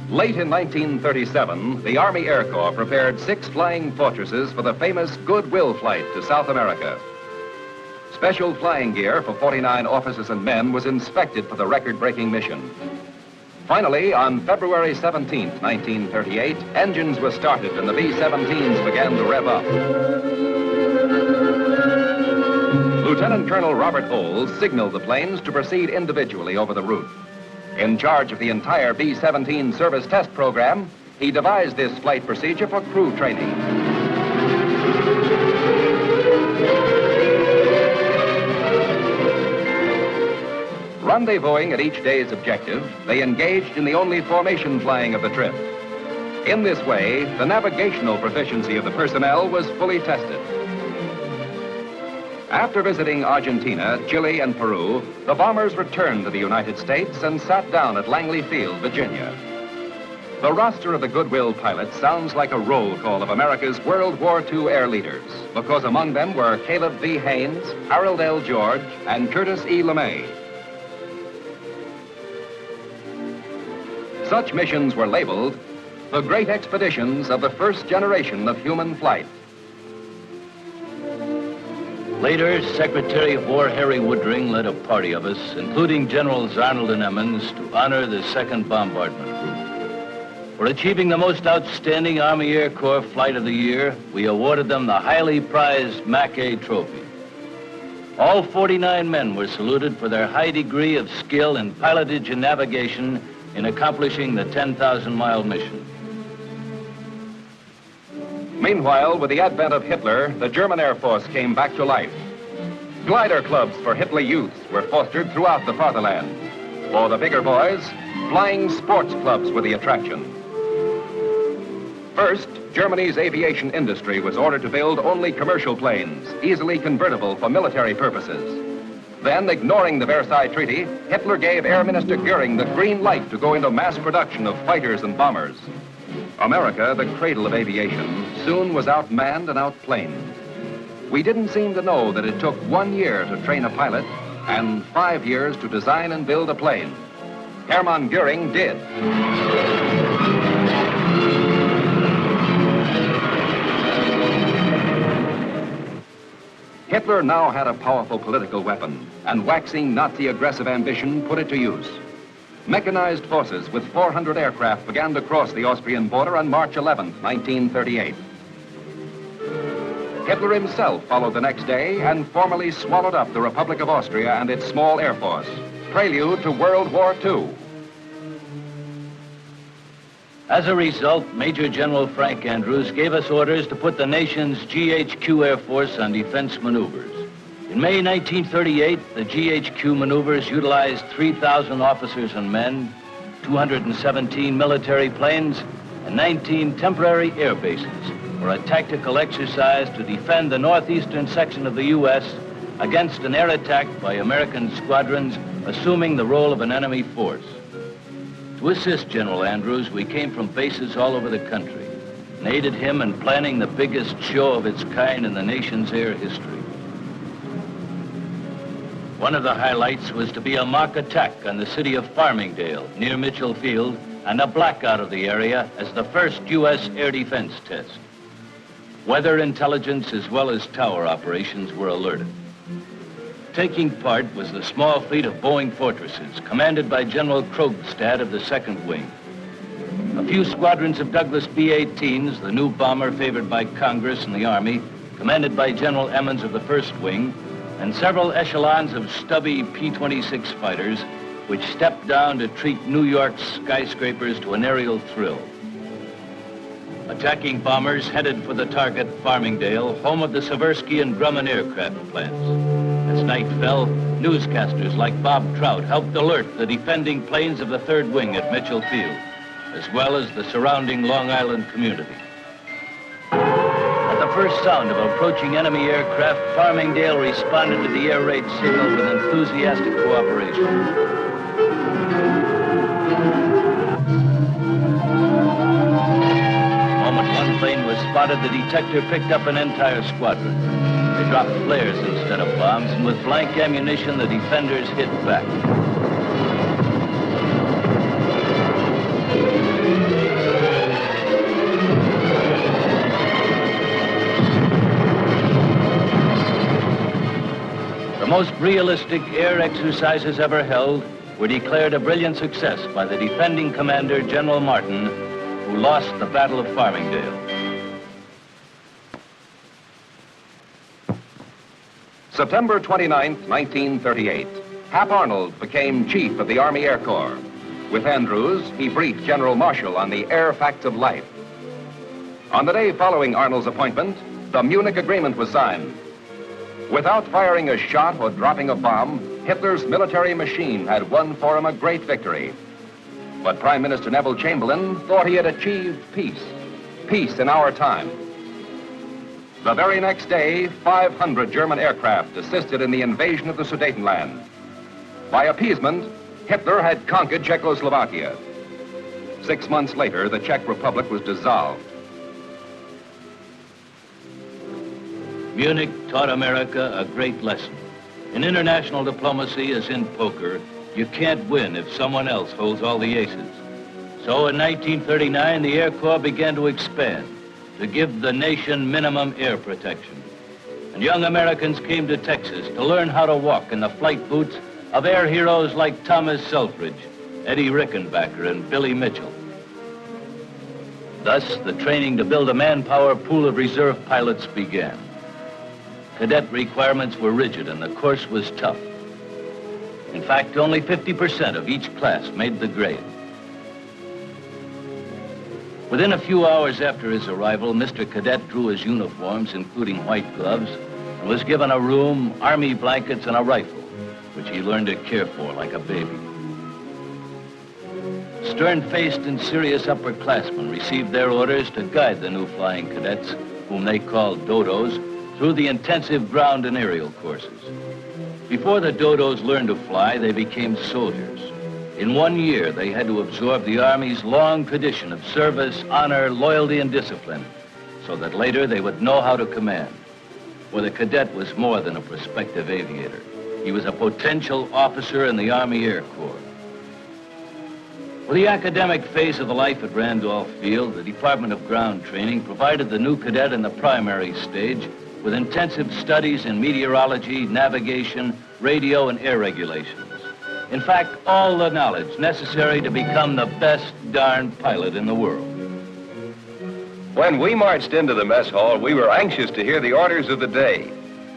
Late in 1937, the Army Air Corps prepared 6 flying fortresses for the famous Goodwill flight to South America. Special flying gear for 49 officers and men was inspected for the record-breaking mission. Finally, on February 17, 1938, engines were started and the B-17s began to rev up. Lieutenant Colonel Robert Olds signaled the planes to proceed individually over the route. In charge of the entire B-17 service test program, he devised this flight procedure for crew training. Rendezvousing at each day's objective, they engaged in the only formation flying of the trip. In this way, the navigational proficiency of the personnel was fully tested. After visiting Argentina, Chile, and Peru, the bombers returned to the United States and sat down at Langley Field, Virginia. The roster of the Goodwill pilots sounds like a roll call of America's World War II air leaders, because among them were Caleb V. Haynes, Harold L. George, and Curtis E. LeMay. Such missions were labeled the great expeditions of the first generation of human flight. Later, Secretary of War Harry Woodring led a party of us, including Generals Arnold and Emmons, to honor the 2nd Bombardment Group. For achieving the most outstanding Army Air Corps flight of the year, we awarded them the highly prized Mackay Trophy. All 49 men were saluted for their high degree of skill in pilotage and navigation in accomplishing the 10,000-mile mission. Meanwhile, with the advent of Hitler, the German Air Force came back to life. Glider clubs for Hitler youths were fostered throughout the fatherland. For the bigger boys, flying sports clubs were the attraction. First, Germany's aviation industry was ordered to build only commercial planes, easily convertible for military purposes. Then, ignoring the Versailles Treaty, Hitler gave Air Minister Goering the green light to go into mass production of fighters and bombers. America, the cradle of aviation, soon was outmanned and outplaned. We didn't seem to know that it took 1 year to train a pilot and 5 years to design and build a plane. Hermann Goering did. Hitler now had a powerful political weapon, and waxing Nazi aggressive ambition put it to use. Mechanized forces with 400 aircraft began to cross the Austrian border on March 11, 1938. Hitler himself followed the next day and formally swallowed up the Republic of Austria and its small air force, prelude to World War II. As a result, Major General Frank Andrews gave us orders to put the nation's GHQ Air Force on defense maneuvers. In May 1938, the GHQ maneuvers utilized 3,000 officers and men, 217 military planes, and 19 temporary air bases for a tactical exercise to defend the northeastern section of the U.S. against an air attack by American squadrons assuming the role of an enemy force. To assist General Andrews, we came from bases all over the country and aided him in planning the biggest show of its kind in the nation's air history. One of the highlights was to be a mock attack on the city of Farmingdale, near Mitchell Field, and a blackout of the area as the first U.S. air defense test. Weather intelligence as well as tower operations were alerted. Taking part was the small fleet of Boeing Fortresses, commanded by General Krogstad of the 2nd Wing. A few squadrons of Douglas B-18s, the new bomber favored by Congress and the Army, commanded by General Emmons of the 1st Wing, and several echelons of stubby P-26 fighters, which stepped down to treat New York's skyscrapers to an aerial thrill. Attacking bombers headed for the target, Farmingdale, home of the Seversky and Grumman aircraft plants. As night fell, newscasters like Bob Trout helped alert the defending planes of the 3rd Wing at Mitchell Field, as well as the surrounding Long Island community. At the first sound of approaching enemy aircraft, Farmingdale responded to the air raid signal with enthusiastic cooperation. The moment one plane was spotted, the detector picked up an entire squadron. They dropped flares instead of bombs, and with blank ammunition, the defenders hit back. most realistic air exercises ever held were declared a brilliant success by the defending commander, General Martin, who lost the Battle of Farmingdale. September 29, 1938, Hap Arnold became Chief of the Army Air Corps. With Andrews, he briefed General Marshall on the air facts of life. On the day following Arnold's appointment, the Munich Agreement was signed. Without firing a shot or dropping a bomb, Hitler's military machine had won for him a great victory. But Prime Minister Neville Chamberlain thought he had achieved peace. Peace in our time. The very next day, 500 German aircraft assisted in the invasion of the Sudetenland. By appeasement, Hitler had conquered Czechoslovakia. 6 months later, the Czech Republic was dissolved. Munich taught America a great lesson. In international diplomacy, as in poker, you can't win if someone else holds all the aces. So in 1939, the Air Corps began to expand, to give the nation minimum air protection. And young Americans came to Texas to learn how to walk in the flight boots of air heroes like Thomas Selfridge, Eddie Rickenbacker, and Billy Mitchell. Thus, the training to build a manpower pool of reserve pilots began. Cadet requirements were rigid and the course was tough. In fact, only 50% of each class made the grade. Within a few hours after his arrival, Mr. Cadet drew his uniforms, including white gloves, and was given a room, army blankets, and a rifle, which he learned to care for like a baby. Stern-faced and serious upperclassmen received their orders to guide the new flying cadets, whom they called dodos, through the intensive ground and aerial courses. Before the dodos learned to fly, they became soldiers. In 1 year, they had to absorb the Army's long tradition of service, honor, loyalty, and discipline, so that later they would know how to command. For the cadet was more than a prospective aviator. He was a potential officer in the Army Air Corps. For the academic phase of the life at Randolph Field, the Department of Ground Training provided the new cadet in the primary stage with intensive studies in meteorology, navigation, radio, and air regulations. In fact, all the knowledge necessary to become the best darn pilot in the world. When we marched into the mess hall, we were anxious to hear the orders of the day.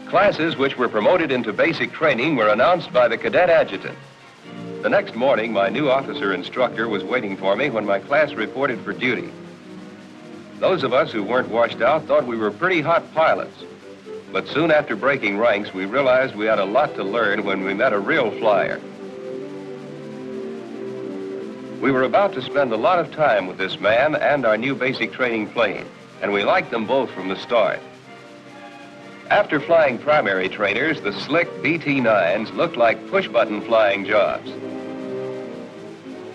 Classes which were promoted into basic training were announced by the cadet adjutant. The next morning, my new officer instructor was waiting for me when my class reported for duty. Those of us who weren't washed out thought we were pretty hot pilots. But soon after breaking ranks, we realized we had a lot to learn when we met a real flyer. We were about to spend a lot of time with this man and our new basic training plane, and we liked them both from the start. After flying primary trainers, the slick BT-9s looked like push-button flying jobs.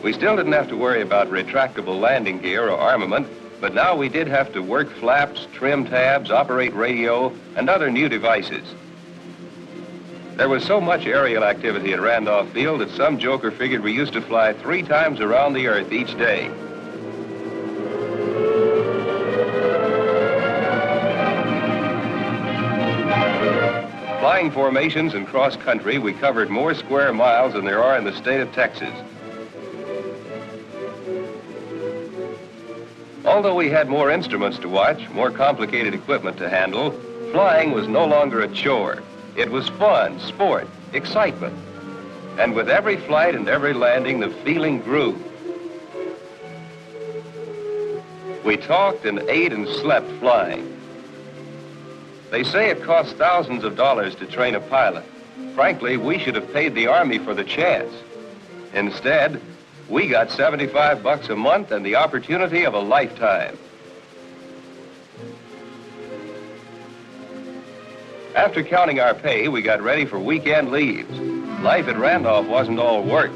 We still didn't have to worry about retractable landing gear or armament, but now we did have to work flaps, trim tabs, operate radio, and other new devices. There was so much aerial activity at Randolph Field that some joker figured we used to fly 3 times around the Earth each day. Flying formations and cross-country, we covered more square miles than there are in the state of Texas. Although we had more instruments to watch, more complicated equipment to handle, flying was no longer a chore. It was fun, sport, excitement. And with every flight and every landing, the feeling grew. We talked and ate and slept flying. They say it costs thousands of dollars to train a pilot. Frankly, we should have paid the Army for the chance. Instead, we got $75 a month and the opportunity of a lifetime. After counting our pay, we got ready for weekend leaves. Life at Randolph wasn't all work.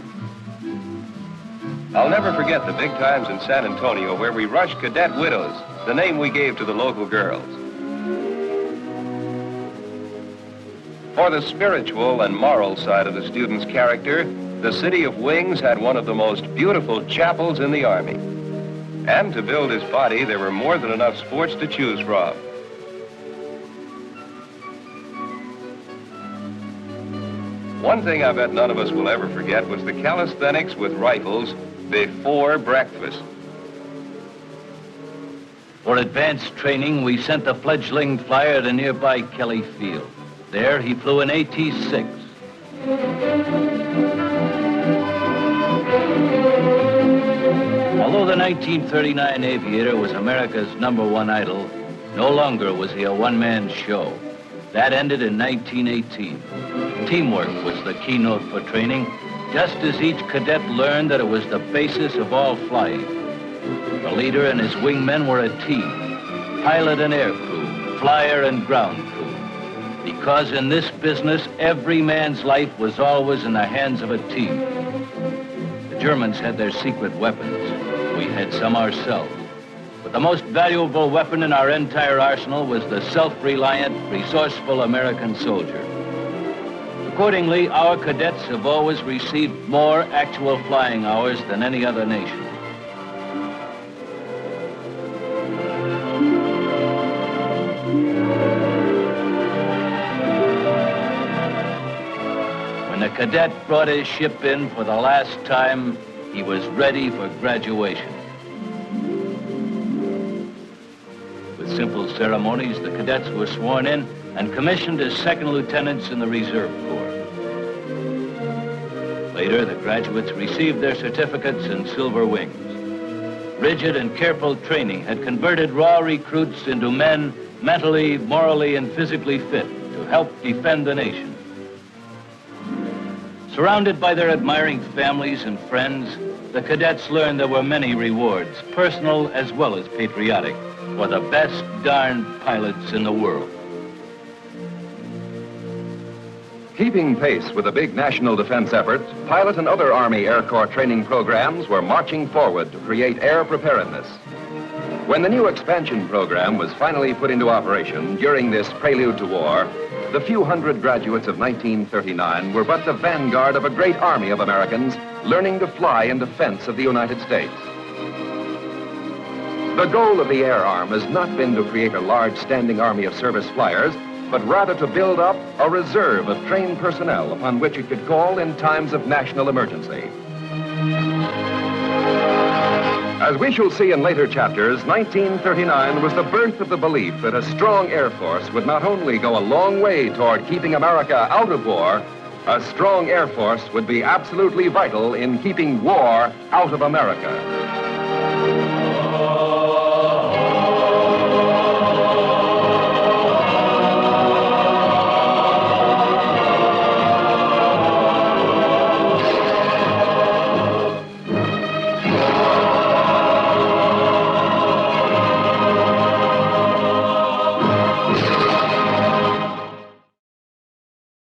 I'll never forget the big times in San Antonio where we rushed cadet widows, the name we gave to the local girls. For the spiritual and moral side of the student's character, the City of Wings had one of the most beautiful chapels in the Army. And to build his body, there were more than enough sports to choose from. One thing I bet none of us will ever forget was the calisthenics with rifles before breakfast. For advanced training, we sent the fledgling flyer to nearby Kelly Field. There, he flew an AT-6. Although the 1939 aviator was America's #1 idol, no longer was he a one-man show. That ended in 1918. Teamwork was the keynote for training, just as each cadet learned that it was the basis of all flying. The leader and his wingmen were a team, pilot and air crew, flyer and ground crew. Because in this business, every man's life was always in the hands of a team. The Germans had their secret weapons. We had some ourselves. But the most valuable weapon in our entire arsenal was the self-reliant, resourceful American soldier. Accordingly, our cadets have always received more actual flying hours than any other nation. When the cadet brought his ship in for the last time, he was ready for graduation. With simple ceremonies, the cadets were sworn in and commissioned as second lieutenants in the Reserve Corps. Later, the graduates received their certificates and silver wings. Rigid and careful training had converted raw recruits into men mentally, morally, and physically fit to help defend the nation. Surrounded by their admiring families and friends, the cadets learned there were many rewards, personal as well as patriotic, for the best darn pilots in the world. Keeping pace with the big national defense effort, pilot and other Army Air Corps training programs were marching forward to create air preparedness. When the new expansion program was finally put into operation during this prelude to war, the few hundred graduates of 1939 were but the vanguard of a great army of Americans learning to fly in defense of the United States. The goal of the Air Arm has not been to create a large standing army of service flyers, but rather to build up a reserve of trained personnel upon which it could call in times of national emergency. As we shall see in later chapters, 1939 was the birth of the belief that a strong Air Force would not only go a long way toward keeping America out of war, a strong Air Force would be absolutely vital in keeping war out of America.